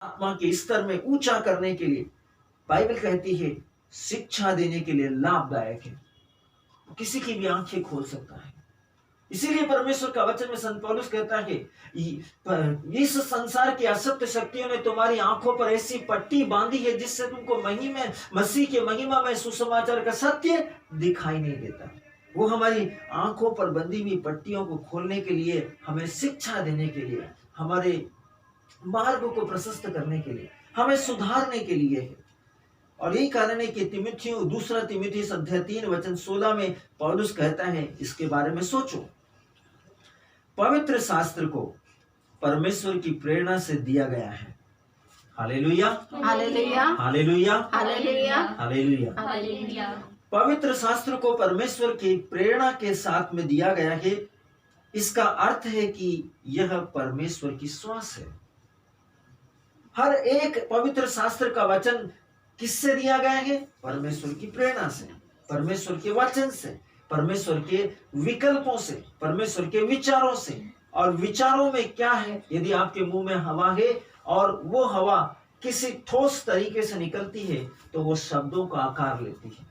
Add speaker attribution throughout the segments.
Speaker 1: आत्मा के स्तर में ऊंचा करने के लिए बाइबल कहती है शिक्षा देने के लिए लाभदायक है, किसी की भी आंखें खोल सकता है। इसीलिए परमेश्वर का वचन में संत पौलुस कहता है इस संसार की असत्य शक्तियों ने तुम्हारी आंखों पर ऐसी पट्टी बांधी है जिससे तुमको मसीह के महिमा में सुसमाचार का सत्य दिखाई नहीं देता। वो हमारी आंखों पर बंधी हुई पट्टियों को खोलने के लिए, हमें शिक्षा देने के लिए, हमारे मार्ग को प्रशस्त करने के लिए, हमें सुधारने के लिए है। और यही कारण है कि दूसरा तीमुथियुस अध्याय 3 वचन 16 में पौलुस कहता है इसके बारे में सोचो। पवित्र शास्त्र को परमेश्वर की प्रेरणा से दिया गया है। Hallelujah,
Speaker 2: hallelujah,
Speaker 1: hallelujah,
Speaker 2: hallelujah,
Speaker 1: hallelujah.
Speaker 2: Hallelujah.
Speaker 1: पवित्र शास्त्र को परमेश्वर की प्रेरणा के साथ में दिया गया है। इसका अर्थ है कि यह परमेश्वर की श्वास है। हर एक पवित्र शास्त्र का वचन किससे दिया गया है? परमेश्वर की प्रेरणा से, परमेश्वर के वचन से, परमेश्वर के विकल्पों से, परमेश्वर के विचारों से। और विचारों में क्या है? यदि आपके मुंह में हवा है और वो हवा किसी ठोस तरीके से निकलती है तो वो शब्दों का आकार लेती है।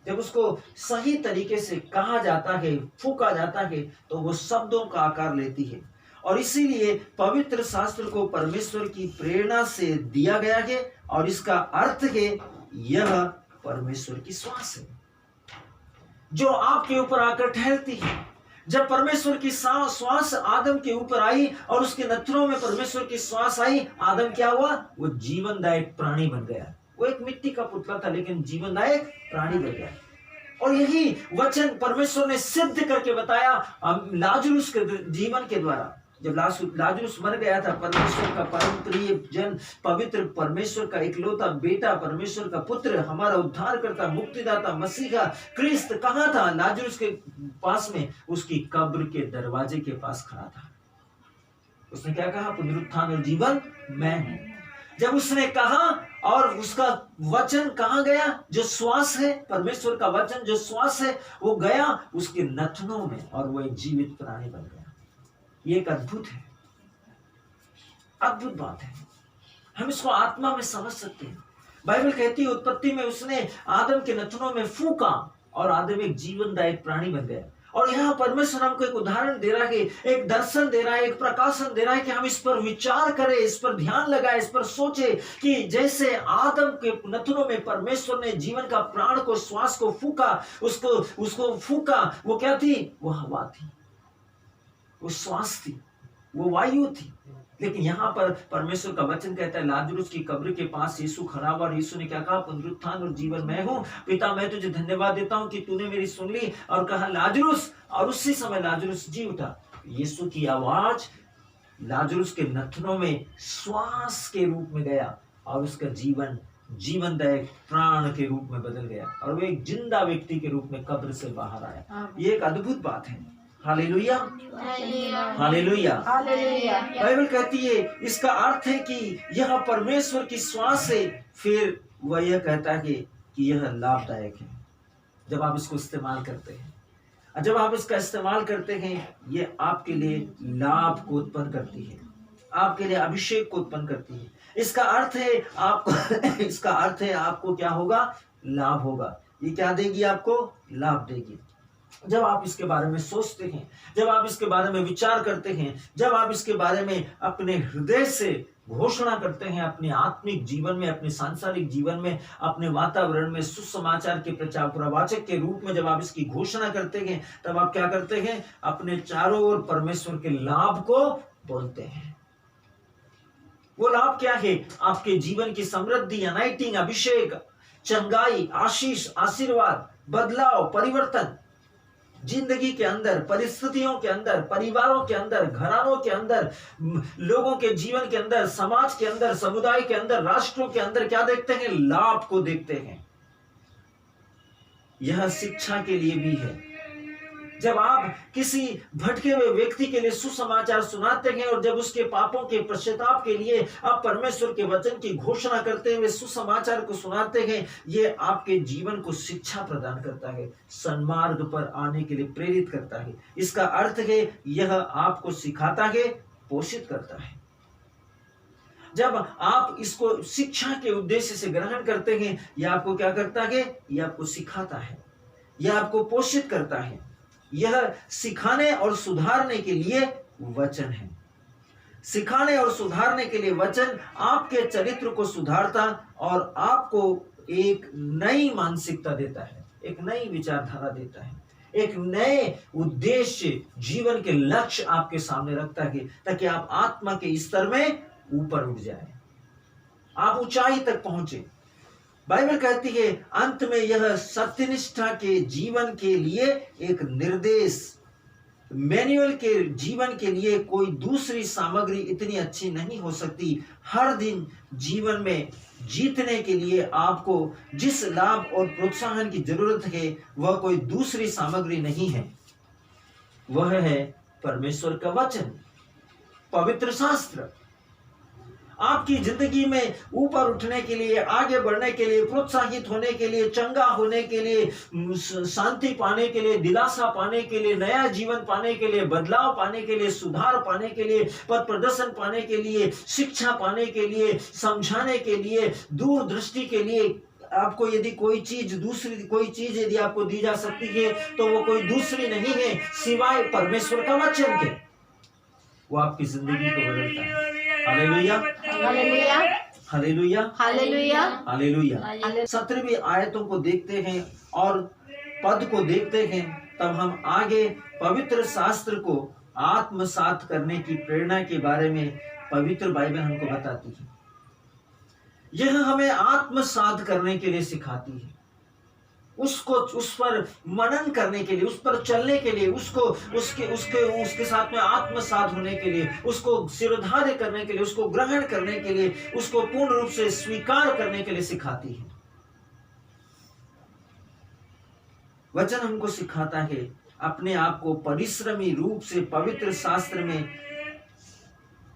Speaker 1: जब उसको सही तरीके से कहा जाता है, फूंका जाता है, तो वो शब्दों का आकार लेती है। और इसीलिए पवित्र शास्त्र को परमेश्वर की प्रेरणा से दिया गया है और इसका अर्थ है यह परमेश्वर की श्वास है जो आपके ऊपर आकर ठहरती है। जब परमेश्वर की श्वास आदम के ऊपर आई और उसके नथनों में परमेश्वर की श्वास आई, आदम क्या हुआ? वो जीवनदायक प्राणी बन गया। वो एक मिट्टी का पुतला था लेकिन जीवनदायक प्राणी बन गया। और यही वचन परमेश्वर ने सिद्ध करके बताया लाजरुस के जीवन के द्वारा। जब लाजरुस मर गया था, परमेश्वर का परम प्रिय जन, पवित्र परमेश्वर का इकलौता बेटा, परमेश्वर का पुत्र, हमारा उद्धारकर्ता, मुक्तिदाता, मसीहा क्रिस्त कहाँ था? लाजरुस के पास में, उसकी कब्र के दरवाजे के पास खड़ा था। उसने क्या कहा? पुनरुत्थान और जीवन मैं हूं। जब उसने कहा और उसका वचन कहाँ गया? जो श्वास है, परमेश्वर का वचन जो श्वास है, वो गया उसके नथनों में और वो एक जीवित प्राणी बन गया। ये एक अद्भुत है, अद्भुत बात है। हम इसको आत्मा में समझ सकते हैं। बाइबल कहती है उत्पत्ति में उसने आदम के नथनों में फूंका और आदम एक जीवनदायक प्राणी बन गया। और यहाँ परमेश्वर हमको एक उदाहरण दे रहा है, एक दर्शन दे रहा है, एक प्रकाशन दे रहा है कि हम इस पर विचार करें, इस पर ध्यान लगाए, इस पर सोचे कि जैसे आदम के नथनों में परमेश्वर ने जीवन का प्राण को, श्वास को फूंका, उसको फूंका, वो क्या थी? वो हवा थी, वो श्वास थी, वो वायु थी। लेकिन यहाँ पर परमेश्वर का वचन कहता है लाजरुस की कब्र के पास यीशु खड़ा हुआ और यीशु ने क्या कहा? पुनरुत्थान और जीवन मैं हूं। पिता, मैं तुझे धन्यवाद देता हूं कि तूने मेरी सुन ली। और कहा लाजरुस, और उसी समय लाजरुस जी उठा। यीशु की आवाज लाजरुस के नथनों में श्वास के रूप में गया और उसका जीवन जीवनदायक प्राण के रूप में बदल गया और वो एक जिंदा व्यक्ति के रूप में कब्र से बाहर आया। ये एक अद्भुत बात है। Hallelujah, hallelujah, hallelujah. बाइबल कहती है इसका अर्थ है कि यह परमेश्वर की श्वास है। फिर वह यह कहता है कि यह लाभदायक है जब आप इसको इस्तेमाल करते हैं। जब आप इसका इस्तेमाल करते हैं, ये आपके लिए लाभ को उत्पन्न करती है, आपके लिए अभिषेक को उत्पन्न करती है। इसका अर्थ है आपको इसका अर्थ है आपको क्या होगा? लाभ होगा। ये क्या देगी? आपको लाभ देगी। जब आप इसके बारे में सोचते हैं, जब आप इसके बारे में विचार करते हैं, जब आप इसके बारे में अपने हृदय से घोषणा करते हैं, अपने आत्मिक जीवन में, अपने सांसारिक जीवन में, अपने वातावरण में सुसमाचार के प्रचार प्रवाचक के रूप में जब आप इसकी घोषणा करते हैं, तब आप क्या करते हैं? अपने चारों ओर परमेश्वर के लाभ को बोलते हैं। वो लाभ क्या है? आपके जीवन की समृद्धि, अनाइटिंग, अभिषेक, चंगाई, आशीष, आशीर्वाद, बदलाव, परिवर्तन, जिंदगी के अंदर, परिस्थितियों के अंदर, परिवारों के अंदर, घरानों के अंदर, लोगों के जीवन के अंदर, समाज के अंदर, समुदाय के अंदर, राष्ट्रों के अंदर क्या देखते हैं? लाभ को देखते हैं। यह शिक्षा के लिए भी है। जब आप किसी भटके हुए व्यक्ति के लिए सुसमाचार सुनाते हैं और जब उसके पापों के पश्चाताप के लिए आप परमेश्वर के वचन की घोषणा करते हुए सुसमाचार को सुनाते हैं, ये आपके जीवन को शिक्षा प्रदान करता है, सन्मार्ग पर आने के लिए प्रेरित करता है। इसका अर्थ है यह आपको सिखाता है, पोषित करता है। जब आप इसको शिक्षा के उद्देश्य से ग्रहण करते हैं, यह आपको क्या करता है? यह आपको सिखाता है, यह आपको पोषित करता है। यह सिखाने और सुधारने के लिए वचन है। सिखाने और सुधारने के लिए वचन आपके चरित्र को सुधारता और आपको एक नई मानसिकता देता है, एक नई विचारधारा देता है, एक नए उद्देश्य, जीवन के लक्ष्य आपके सामने रखता है, ताकि आप आत्मा के स्तर में ऊपर उठ जाए, आप ऊंचाई तक पहुंचे। बाइबल कहती है अंत में यह सत्यनिष्ठा के जीवन के लिए एक निर्देश, मैनुअल के जीवन के लिए कोई दूसरी सामग्री इतनी अच्छी नहीं हो सकती। हर दिन जीवन में जीतने के लिए आपको जिस लाभ और प्रोत्साहन की जरूरत है, वह कोई दूसरी सामग्री नहीं है, वह है परमेश्वर का वचन, पवित्र शास्त्र। आपकी जिंदगी में ऊपर उठने के लिए, आगे बढ़ने के लिए, प्रोत्साहित होने के लिए, चंगा होने के लिए, शांति पाने के लिए, दिलासा पाने के लिए, नया जीवन पाने के लिए, बदलाव पाने के लिए, सुधार पाने के लिए, पद प्रदर्शन पाने के लिए, शिक्षा पाने के लिए, समझाने के लिए, दूरदृष्टि के लिए, आपको यदि कोई चीज यदि आपको दी जा सकती है, तो वो कोई दूसरी नहीं है सिवाय परमेश्वर का वचन के। वो आपकी जिंदगी को बदलता है। Hallelujah,
Speaker 2: hallelujah,
Speaker 1: hallelujah,
Speaker 2: hallelujah,
Speaker 1: hallelujah. 17वीं आयतों को देखते हैं और पद को देखते हैं, तब हम आगे पवित्र शास्त्र को आत्मसात करने की प्रेरणा के बारे में पवित्र बाइबल हमको बताती है। यह हमें आत्मसात करने के लिए सिखाती है, उसको उस पर मनन करने के लिए, उस पर चलने के लिए, उसके साथ में आत्मसात होने के लिए, उसको सिरोधार्य करने के लिए, उसको ग्रहण करने के लिए, उसको पूर्ण रूप से स्वीकार करने के लिए सिखाती है। वचन हमको सिखाता है अपने आप को परिश्रमी रूप से पवित्र शास्त्र में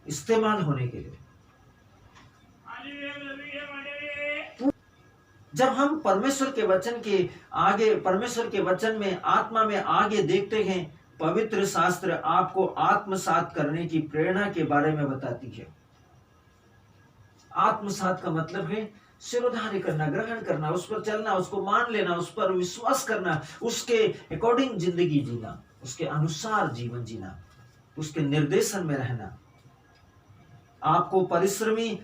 Speaker 1: इस्तेमाल होने के लिए। जब हम परमेश्वर के वचन के आगे, परमेश्वर के वचन में आत्मा में आगे देखते हैं, पवित्र शास्त्र आपको आत्मसात करने की प्रेरणा के बारे में बताती है। आत्मसात का मतलब है सिरोधार्य करना, ग्रहण करना, उस पर चलना, उसको मान लेना, उस पर विश्वास करना, उसके अकॉर्डिंग जिंदगी जीना, उसके अनुसार जीवन जीना, उसके निर्देशन में रहना। आपको परिश्रमी,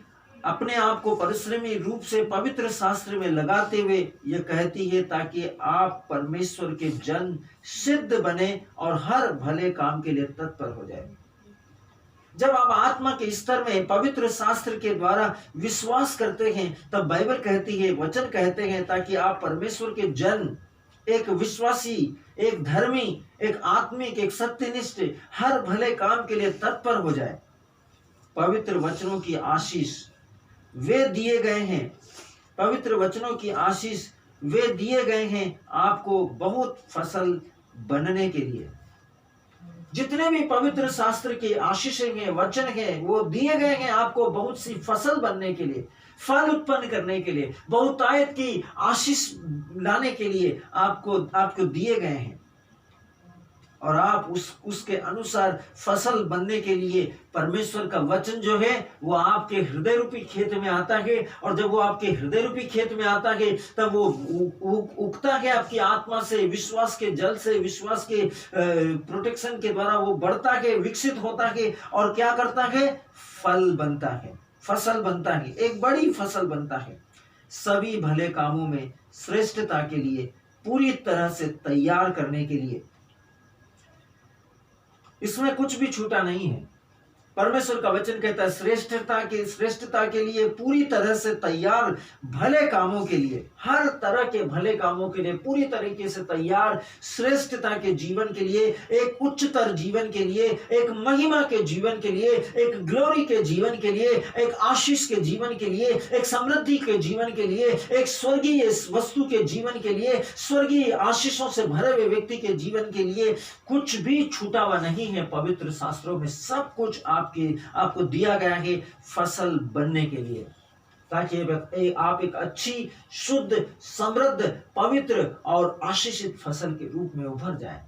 Speaker 1: अपने आप को परिश्रमी रूप से पवित्र शास्त्र में लगाते हुए यह कहती है, ताकि आप परमेश्वर के जन सिद्ध बने और हर भले काम के लिए तत्पर हो जाए। जब आप आत्मा के स्तर में पवित्र शास्त्र के द्वारा विश्वास करते हैं, तब बाइबल कहती है, वचन कहते हैं, ताकि आप परमेश्वर के जन, एक विश्वासी, एक धर्मी, एक आत्मिक, एक सत्यनिष्ठ, हर भले काम के लिए तत्पर हो जाए। पवित्र वचनों की आशीष वे दिए गए हैं, पवित्र वचनों की आशीष वे दिए गए हैं आपको बहुत फसल बनने के लिए। जितने भी पवित्र शास्त्र की आशीषें हैं, वचन हैं, वो दिए गए हैं आपको बहुत सी फसल बनने के लिए, फल उत्पन्न करने के लिए, बहुतायत की आशीष लाने के लिए आपको दिए गए हैं। और आप उसके अनुसार फसल बनने के लिए परमेश्वर का वचन जो है वो आपके हृदय रूपी खेत में आता है, और जब वो आपके हृदय रूपी खेत में आता है तब वो उगता है आपकी आत्मा से, विश्वास के जल से, विश्वास के प्रोटेक्शन के द्वारा वो बढ़ता है, विकसित होता है, और क्या करता है? फल बनता है, फसल बनता है, एक बड़ी फसल बनता है। सभी भले कामों में श्रेष्ठता के लिए पूरी तरह से तैयार करने के लिए। इसमें कुछ भी छूटा नहीं है। परमेश्वर का वचन कहता है श्रेष्ठता के लिए पूरी तरह से तैयार, भले कामों के लिए, हर तरह के भले कामों के लिए पूरी तरीके से तैयार, श्रेष्ठता के जीवन के लिए, एक उच्चतर जीवन के लिए, एक महिमा के जीवन के लिए, एक ग्लोरी के जीवन के लिए, एक आशीष के जीवन के लिए, एक समृद्धि के जीवन के लिए, एक स्वर्गीय वस्तु के जीवन के लिए, स्वर्गीय आशीषों से भरे हुए व्यक्ति के जीवन के लिए कुछ भी छूटा हुआ नहीं है। पवित्र शास्त्रों में सब कुछ आपको दिया गया है फसल बनने के लिए, ताकि आप एक अच्छी, शुद्ध, समृद्ध, पवित्र और आशीषित फसल के रूप में उभर जाए।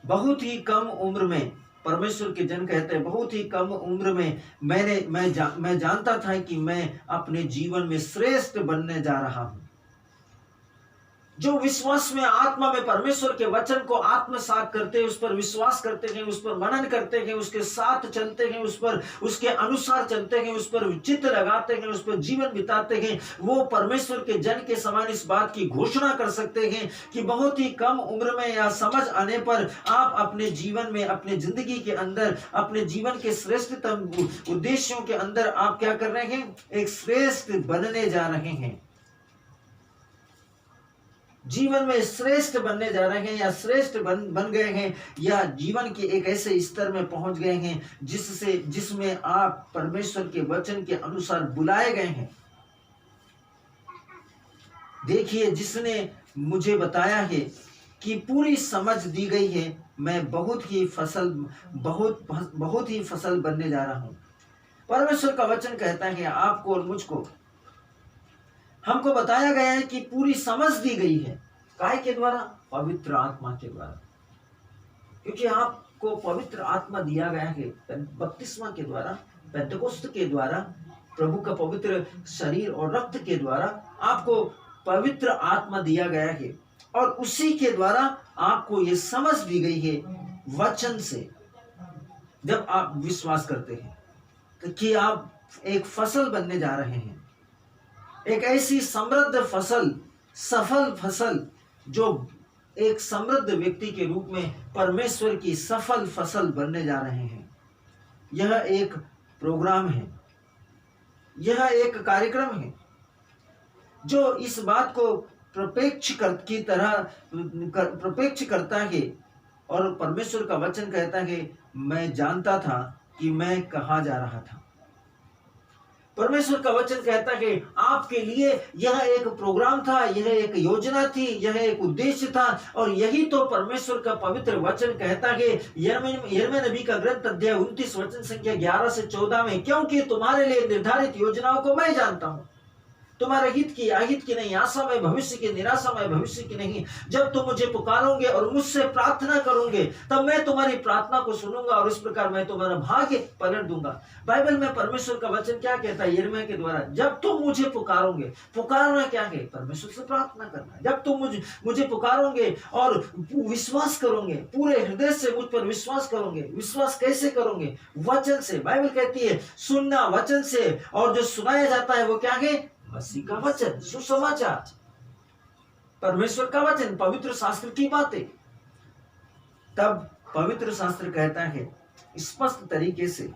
Speaker 1: बहुत ही कम उम्र में परमेश्वर के जन कहते हैं, बहुत ही कम उम्र में मैं जानता था कि मैं अपने जीवन में श्रेष्ठ बनने जा रहा हूं। जो विश्वास में आत्मा में परमेश्वर के वचन को आत्मसात करते हैं, उस पर विश्वास करते हैं, उस पर मनन करते हैं, उसके साथ चलते हैं, उस पर उसके अनुसार चलते हैं, उस पर चित्त लगाते हैं, उस पर जीवन बिताते हैं, वो परमेश्वर के जन के समान इस बात की घोषणा कर सकते हैं कि बहुत ही कम उम्र में या समझ आने पर आप अपने जीवन में, अपने जिंदगी के अंदर, अपने जीवन के श्रेष्ठतम उद्देश्यों के अंदर आप क्या कर रहे हैं? एक श्रेष्ठ बनने जा रहे हैं। जीवन में श्रेष्ठ बनने जा रहे हैं, या श्रेष्ठ बन गए हैं, या जीवन के एक ऐसे स्तर में पहुंच गए हैं जिसमें आप परमेश्वर के वचन के अनुसार बुलाए गए हैं। देखिए, जिसने मुझे बताया है कि पूरी समझ दी गई है, मैं बहुत ही फसल बनने जा रहा हूं। परमेश्वर का वचन कहता है आपको और मुझको, हमको बताया गया है कि पूरी समझ दी गई है। काय के द्वारा? पवित्र आत्मा के द्वारा। क्योंकि आपको पवित्र आत्मा दिया गया है बपतिस्मा के द्वारा, पेंतकोस्त के द्वारा, प्रभु का पवित्र शरीर और रक्त के द्वारा आपको पवित्र आत्मा दिया गया है, और उसी के द्वारा आपको ये समझ दी गई है वचन से। जब आप विश्वास करते हैं कि आप एक फसल बनने जा रहे हैं, एक ऐसी समृद्ध फसल, सफल फसल, जो एक समृद्ध व्यक्ति के रूप में परमेश्वर की सफल फसल बनने जा रहे हैं। यह एक प्रोग्राम है, यह एक कार्यक्रम है जो इस बात को प्रपेक्ष करता है। और परमेश्वर का वचन कहता है, मैं जानता था कि मैं कहाँ जा रहा था। परमेश्वर का वचन कहता है आपके लिए यह एक प्रोग्राम था, यह एक योजना थी, यह एक उद्देश्य था। और यही तो परमेश्वर का पवित्र वचन कहता है यिर्मयाह नबी का ग्रंथ अध्याय 29 वचन संख्या 11 से 14 में, क्योंकि तुम्हारे लिए निर्धारित योजनाओं को मैं जानता हूं, तुम्हारे हित की, अहित की नहीं, आशा में भविष्य की, निराशा में भविष्य की नहीं। जब तुम मुझे पुकारोगे और मुझसे प्रार्थना करोगे, तब मैं तुम्हारी प्रार्थना को सुनूंगा और इस प्रकार मैं तुम्हारा भाग्य पलट दूंगा। बाइबल में परमेश्वर का वचन क्या कहता है यिर्मयाह के द्वारा? जब तुम मुझे पुकारोगे, पुकारना क्या है? परमेश्वर से प्रार्थना करना। जब तुम मुझे पुकारोगे और विश्वास करोगे, पूरे हृदय से मुझ पर विश्वास करोगे। विश्वास कैसे करोगे? वचन से। बाइबल कहती है सुनना वचन से, और जो सुनाया जाता है वो क्या है? मसीह का वचन, सुसमाचार, परमेश्वर का वचन, पवित्र शास्त्र की बातें। तब पवित्र शास्त्र कहता है स्पष्ट तरीके से